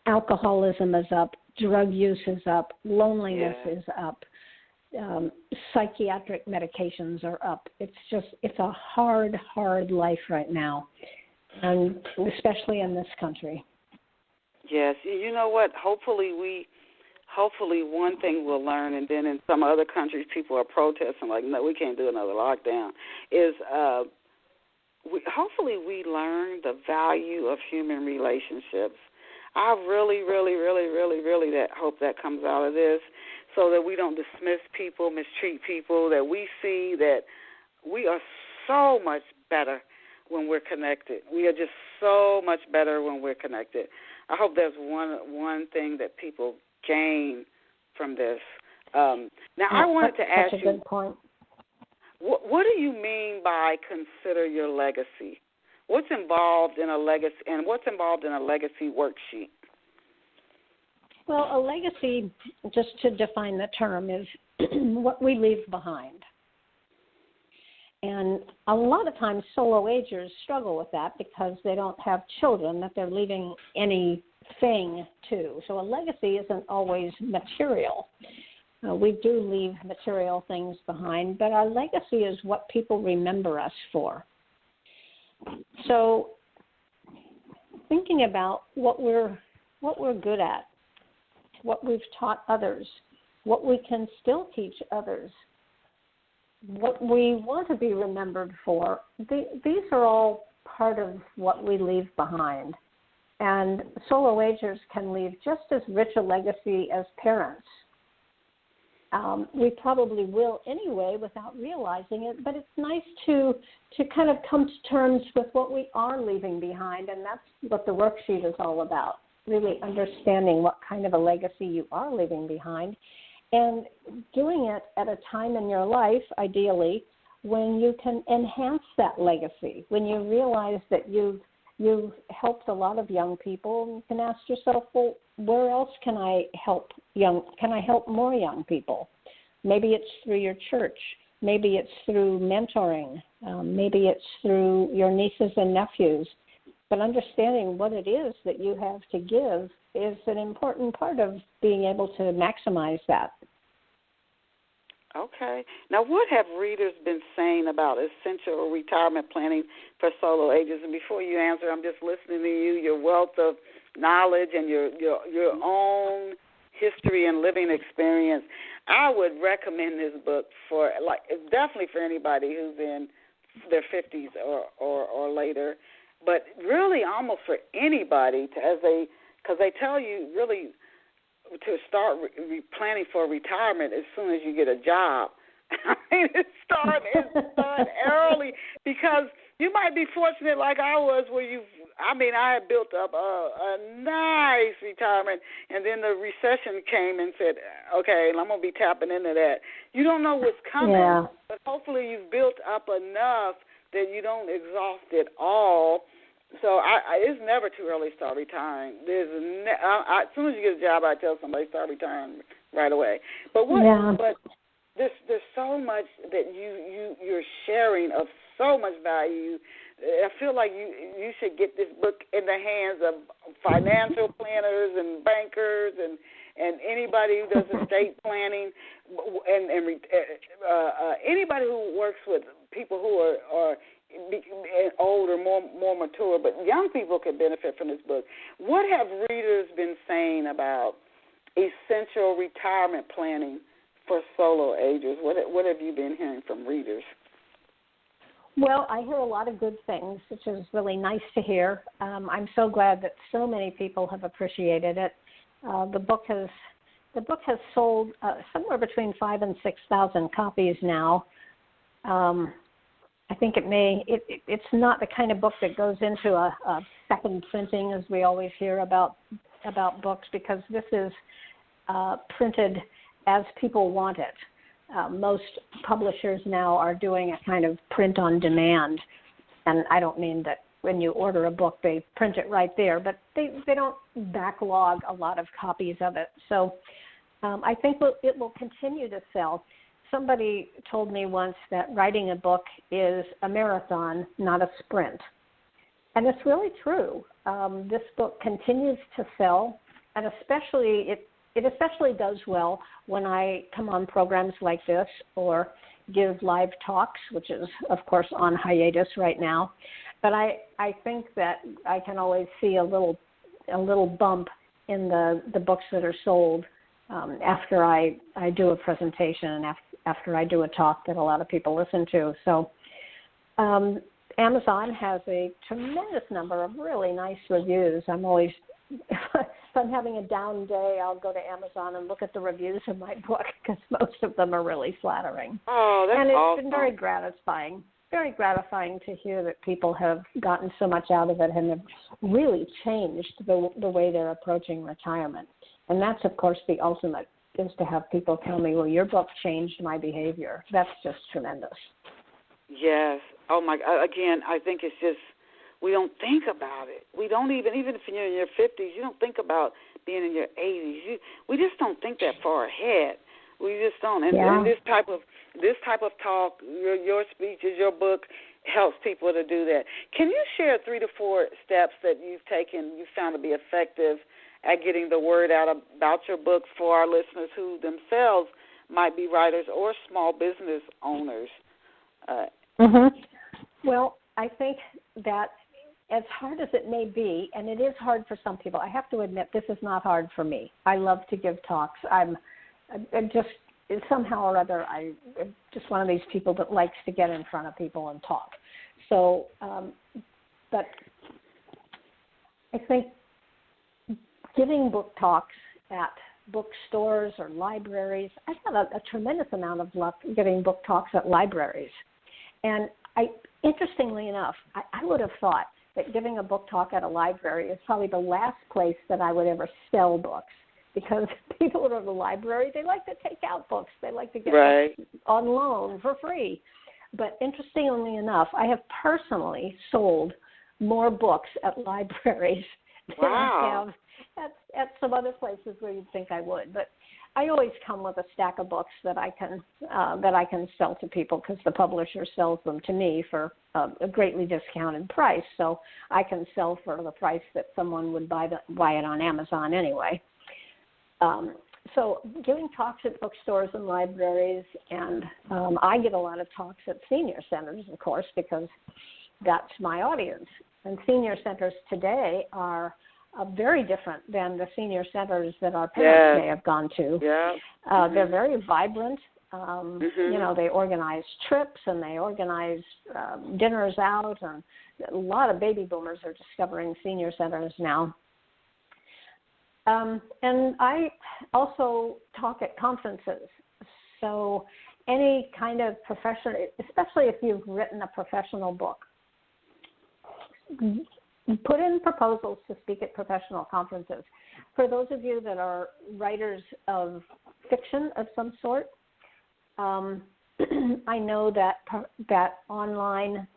Alcoholism is up. Drug use is up. Loneliness is up. Psychiatric medications are up. It's a hard, hard life right now, and especially in this country. Yes. You know what? Hopefully one thing we'll learn, and then in some other countries people are protesting like, no, we can't do another lockdown, is hopefully we learn the value of human relationships. I really, really, really, really, really hope that comes out of this, so that we don't dismiss people, mistreat people, that we see that we are so much better when we're connected. We are just so much better when we're connected. I hope there's one thing that people gain from this. Now, I wanted to ask you, good point. What do you mean by consider your legacy? What's involved in a legacy, and what's involved in a legacy worksheet? Well, a legacy, just to define the term, is what we leave behind. And a lot of times solo agers struggle with that because they don't have children that they're leaving anything to. So a legacy isn't always material. We do leave material things behind, but our legacy is what people remember us for. So thinking about what we're good at, what we've taught others, what we can still teach others, what we want to be remembered for, these are all part of what we leave behind. And solo agers can leave just as rich a legacy as parents. We probably will anyway without realizing it, but it's nice to kind of come to terms with what we are leaving behind, and that's what the worksheet is all about, really understanding what kind of a legacy you are leaving behind and doing it at a time in your life, ideally, when you can enhance that legacy, when you realize that you've you've helped a lot of young people. You can ask yourself, well, where else can I help more young people? Maybe it's through your church. Maybe it's through mentoring. Maybe it's through your nieces and nephews. But understanding what it is that you have to give is an important part of being able to maximize that. Okay. Now, what have readers been saying about essential retirement planning for solo agers? And before you answer, I'm just listening to you, your wealth of knowledge and your own history and living experience. I would recommend this book definitely for anybody who's in their 50s or later, but really almost for anybody because they tell you really to start planning for retirement as soon as you get a job. I mean, it start early because you might be fortunate like I was where I had built up a nice retirement, and then the recession came and said, okay, I'm going to be tapping into that. You don't know what's coming, but hopefully you've built up enough that you don't exhaust it all. So it's never too early to start retiring. As soon as you get a job, I tell somebody start retiring right away. But there's so much that you're sharing of so much value. I feel like you should get this book in the hands of financial planners and bankers and anybody who does estate planning and anybody who works with people who are older, more mature, but young people can benefit from this book. What have readers been saying about essential retirement planning for solo agers? What have you been hearing from readers? Well, I hear a lot of good things, which is really nice to hear. I'm so glad that so many people have appreciated it. The book has sold somewhere between 5,000 and 6,000 copies now. I think it's not the kind of book that goes into a second printing, as we always hear about books, because this is printed as people want it. Most publishers now are doing a kind of print on demand, and I don't mean that when you order a book they print it right there, but they don't backlog a lot of copies of it. So I think it will continue to sell. Somebody told me once that writing a book is a marathon, not a sprint. And it's really true. This book continues to sell, and especially it especially does well when I come on programs like this or give live talks, which is, of course, on hiatus right now. But I think that I can always see a little bump in the books that are sold after I do a presentation and after I do a talk that a lot of people listen to. So Amazon has a tremendous number of really nice reviews. I'm always, if I'm having a down day, I'll go to Amazon and look at the reviews of my book because most of them are really flattering. Oh, that's and it's awesome. Been very gratifying to hear that people have gotten so much out of it and have really changed the way they're approaching retirement. And that's, of course, the ultimate, is to have people tell me, well, your book changed my behavior. That's just tremendous. Yes. Oh, my God. Again, I think it's just, we don't think about it. We don't even if you're in your 50s, you don't think about being in your 80s. We just don't think that far ahead. We just don't. And this type of talk, your speeches, your book helps people to do that. Can you share 3 to 4 steps that you've taken, you found to be effective at getting the word out about your book for our listeners who themselves might be writers or small business owners? Well, I think that as hard as it may be, and it is hard for some people, I have to admit this is not hard for me. I love to give talks. I'm just somehow or other, I'm just one of these people that likes to get in front of people and talk. So, but I think giving book talks at bookstores or libraries, I've had a tremendous amount of luck giving book talks at libraries. And interestingly enough, I would have thought that giving a book talk at a library is probably the last place that I would ever sell books, because people who are at the library, they like to take out books. They like to get books on loan for free. But interestingly enough, I have personally sold more books at libraries than Wow. I have at some other places where you'd think I would. But I always come with a stack of books that I can sell to people because the publisher sells them to me for a greatly discounted price. So I can sell for the price that someone would buy it on Amazon anyway. So giving talks at bookstores and libraries, and I give a lot of talks at senior centers, of course, because that's my audience. And senior centers today are very different than the senior centers that our parents may have gone to. Yeah. They're very vibrant. You know, they organize trips and they organize dinners out, and a lot of baby boomers are discovering senior centers now. And I also talk at conferences. So any kind of professional, especially if you've written a professional book, put in proposals to speak at professional conferences. For those of you that are writers of fiction of some sort, I know that online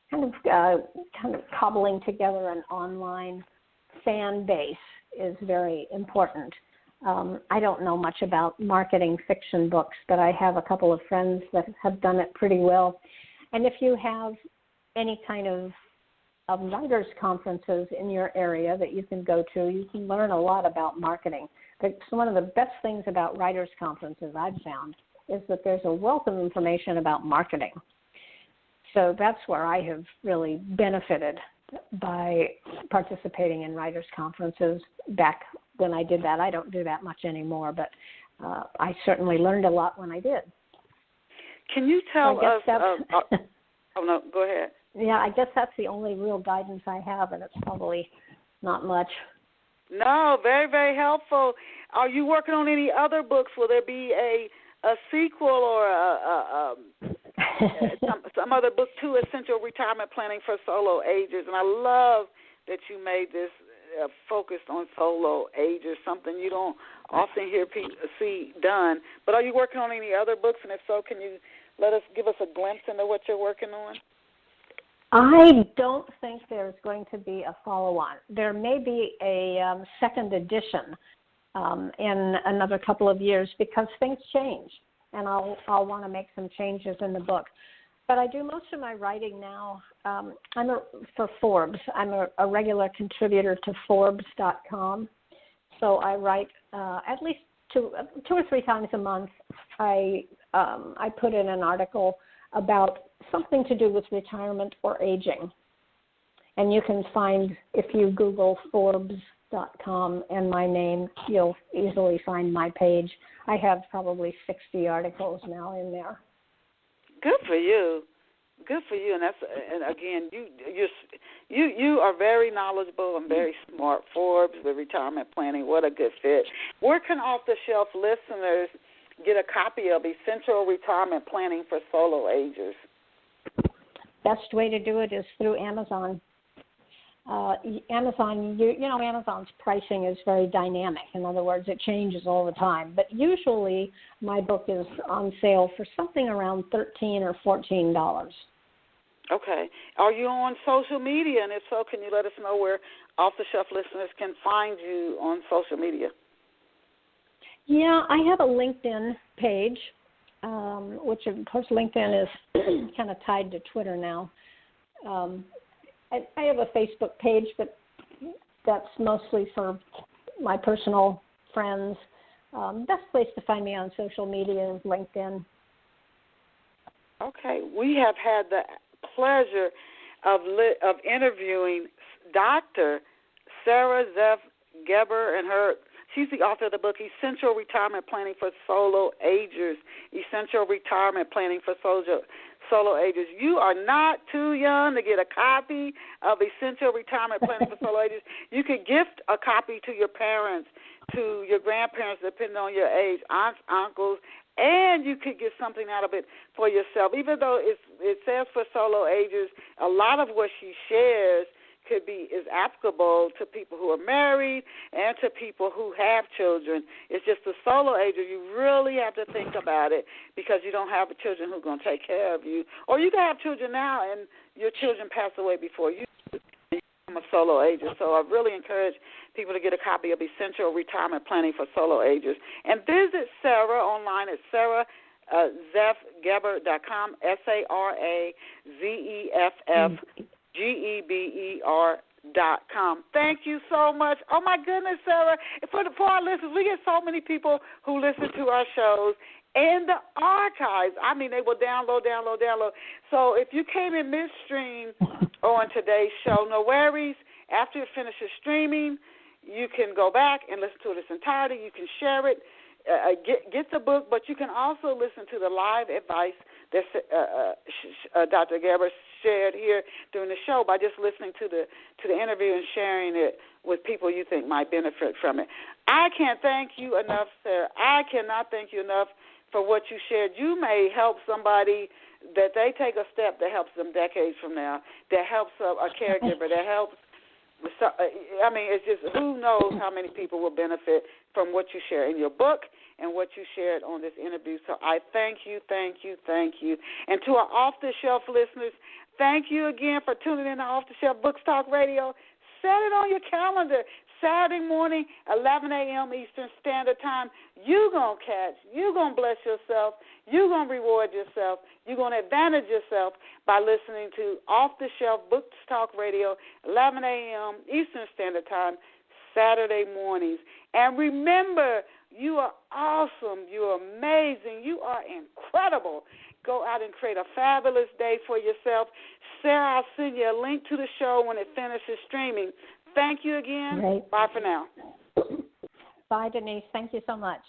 kind of cobbling together an online fan base is very important. I don't know much about marketing fiction books, but I have a couple of friends that have done it pretty well. And if you have any kind of writers' conferences in your area that you can go to, you can learn a lot about marketing. But one of the best things about writers' conferences I've found is that there's a wealth of information about marketing. So that's where I have really benefited by participating in writers' conferences back when I did that. I don't do that much anymore, but I certainly learned a lot when I did. Can you tell us? Oh, no, go ahead. Yeah, I guess that's the only real guidance I have, and it's probably not much. No, very, very helpful. Are you working on any other books? Will there be a sequel or some other book to Essential Retirement Planning for Solo Agers? And I love that you made this focused on solo agers, something you don't often see done. But are you working on any other books? And if so, can you give us a glimpse into what you're working on? I don't think there's going to be a follow-on. There may be a second edition in another couple of years because things change, and I'll want to make some changes in the book. But I do most of my writing now. For Forbes. I'm a regular contributor to Forbes.com, so I write at least two or three times a month. I put in an article about something to do with retirement or aging. And you can find, if you Google Forbes.com and my name, you'll easily find my page. I have probably 60 articles now in there. Good for you. Good for you. And again, you are very knowledgeable and very smart. Forbes, the retirement planning, what a good fit. Where can off-the-shelf listeners get a copy of Essential Retirement Planning for Solo Agers? Best way to do it is through Amazon. Amazon's pricing is very dynamic. In other words, it changes all the time. But usually my book is on sale for something around $13 or $14. Okay. Are you on social media? And if so, can you let us know where off-the-shelf listeners can find you on social media? Yeah, I have a LinkedIn page, which, of course, LinkedIn is kind of tied to Twitter now. I have a Facebook page, but that's mostly for my personal friends. Best place to find me on social media is LinkedIn. Okay. We have had the pleasure of interviewing Dr. Sara Zeff Gerber, and she's the author of the book Essential Retirement Planning for Solo Agers. Essential Retirement Planning for Solo Agers. You are not too young to get a copy of Essential Retirement Planning for Solo Agers. You could gift a copy to your parents, to your grandparents, depending on your age, aunts, uncles, and you could get something out of it for yourself. Even though it says for solo agers, a lot of what she shares could is applicable to people who are married and to people who have children. It's just the solo ager. You really have to think about it because you don't have children who are going to take care of you. Or you can have children now and your children pass away before you. I'm a solo ager, so I really encourage people to get a copy of Essential Retirement Planning for Solo Agers. And visit Sara online at SaraZeffGerber.com, SaraZeffGerber.com. Thank you so much. Oh, my goodness, Sara. For our listeners, we get so many people who listen to our shows in the archives. I mean, they will download. So if you came in midstream on today's show, no worries. After it finishes streaming, you can go back and listen to it in its entirety. You can share it, get the book, but you can also listen to the live advice that Dr. Gerber shared here during the show by just listening to the interview and sharing it with people you think might benefit from it. I can't thank you enough, Sara. I cannot thank you enough for what you shared. You may help somebody that they take a step that helps them decades from now, that helps a caregiver, that helps. I mean, it's just who knows how many people will benefit from what you share in your book and what you shared on this interview. So I thank you. And to our off-the-shelf listeners, thank you again for tuning in to Off the Shelf Books Talk Radio. Set it on your calendar. Saturday morning, 11 a.m. Eastern Standard Time, you're going to catch, you're going to bless yourself, you're going to reward yourself, you're going to advantage yourself by listening to Off the Shelf Books Talk Radio, 11 a.m. Eastern Standard Time, Saturday mornings. And remember, you are awesome, you are amazing, you are incredible. Go out and create a fabulous day for yourself. Sara, I'll send you a link to the show when it finishes streaming. Thank you again. Great. Bye for now. Bye, Denise. Thank you so much.